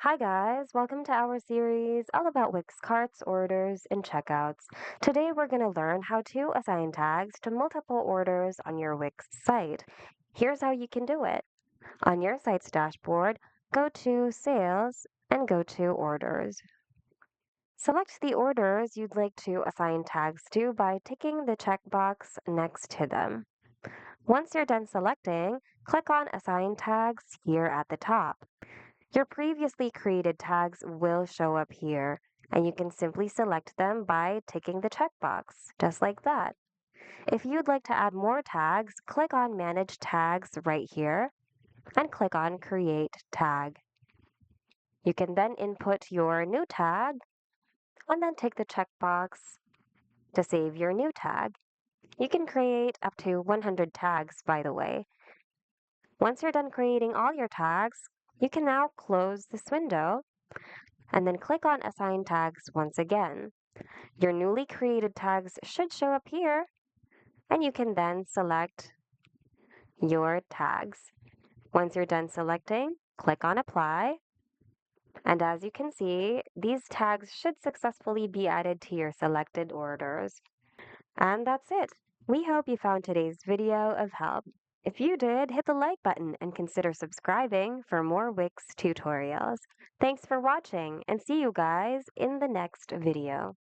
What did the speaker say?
Hi guys, welcome to our series all about Wix carts, orders, and checkouts. Today we're going to learn how to assign tags to multiple orders on your Wix site. Here's how you can do it. On your site's dashboard, go to Sales and go to Orders. Select the orders you'd like to assign tags to by ticking the checkbox next to them. Once you're done selecting, click on Assign Tags here at the top. Your previously created tags will show up here, and you can simply select them by ticking the checkbox, just like that. If you'd like to add more tags, click on Manage Tags right here and click on Create Tag. You can then input your new tag and then tick the checkbox to save your new tag. You can create up to 100 tags, by the way. Once you're done creating all your tags, you can now close this window and then click on Assign Tags once again. Your newly created tags should show up here, and you can then select your tags. Once you're done selecting, click on Apply, and as you can see, these tags should successfully be added to your selected orders. And that's it. We hope you found today's video of help. If you did, hit the like button and consider subscribing for more Wix tutorials. Thanks for watching, and see you guys in the next video.